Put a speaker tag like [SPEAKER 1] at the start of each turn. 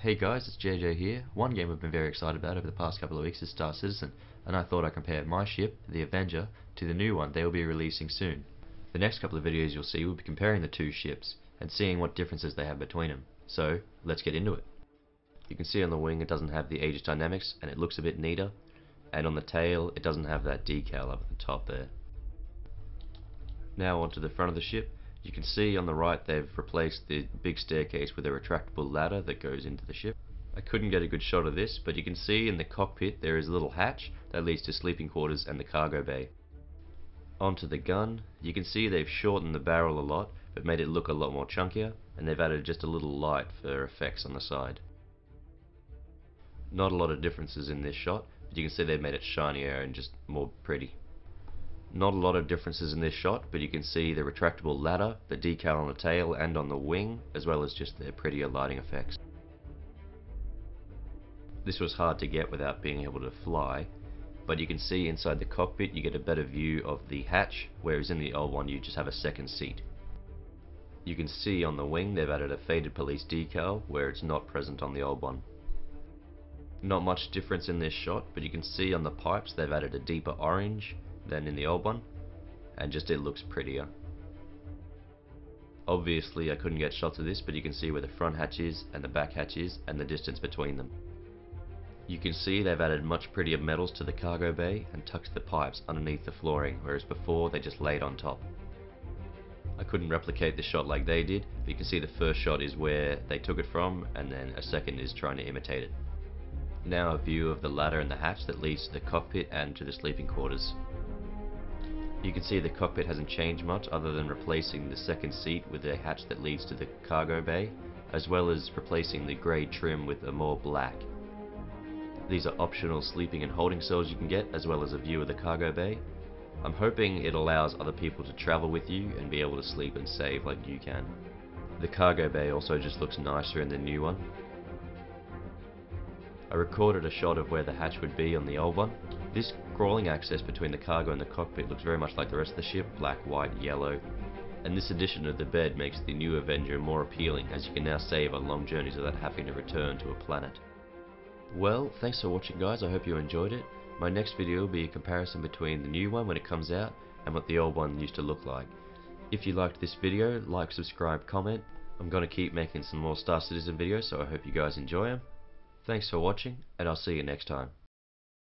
[SPEAKER 1] Hey guys, it's JJ here. One game I've been very excited about over the past couple of weeks is Star Citizen, and I thought I'd compare my ship, the Avenger, to the new one they will be releasing soon. The next couple of videos you'll see will be comparing the two ships, and seeing what differences they have between them. So, let's get into it. You can see on the wing it doesn't have the Aegis dynamics, and it looks a bit neater, and on the tail it doesn't have that decal up at the top there. Now onto the front of the ship. You can see on the right they've replaced the big staircase with a retractable ladder that goes into the ship. I couldn't get a good shot of this, but you can see in the cockpit there is a little hatch that leads to sleeping quarters and the cargo bay. Onto the gun, you can see they've shortened the barrel a lot, but made it look a lot more chunkier, and they've added just a little light for effects on the side. Not a lot of differences in this shot, but you can see they've made it shinier and just more pretty. Not a lot of differences in this shot, but you can see the retractable ladder, the decal on the tail and on the wing, as well as just their prettier lighting effects. This was hard to get without being able to fly, but you can see inside the cockpit you get a better view of the hatch, whereas in the old one you just have a second seat. You can see on the wing they've added a faded police decal, where it's not present on the old one. Not much difference in this shot, but you can see on the pipes they've added a deeper orange than in the old one, and just it looks prettier. Obviously I couldn't get shots of this, but you can see where the front hatch is and the back hatch is and the distance between them. You can see they've added much prettier metals to the cargo bay and tucked the pipes underneath the flooring, whereas before they just laid on top. I couldn't replicate the shot like they did, but you can see the first shot is where they took it from, and then a second is trying to imitate it. Now a view of the ladder and the hatch that leads to the cockpit and to the sleeping quarters. You can see the cockpit hasn't changed much other than replacing the second seat with a hatch that leads to the cargo bay, as well as replacing the grey trim with a more black. These are optional sleeping and holding cells you can get, as well as a view of the cargo bay. I'm hoping it allows other people to travel with you and be able to sleep and save like you can. The cargo bay also just looks nicer in the new one. I recorded a shot of where the hatch would be on the old one. This crawling access between the cargo and the cockpit looks very much like the rest of the ship, black, white, yellow. And this addition of the bed makes the new Avenger more appealing, as you can now save on long journeys without having to return to a planet. Well, thanks for watching guys, I hope you enjoyed it. My next video will be a comparison between the new one when it comes out and what the old one used to look like. If you liked this video, like, subscribe, comment. I'm going to keep making some more Star Citizen videos, so I hope you guys enjoy them. Thanks for watching, and I'll see you next time.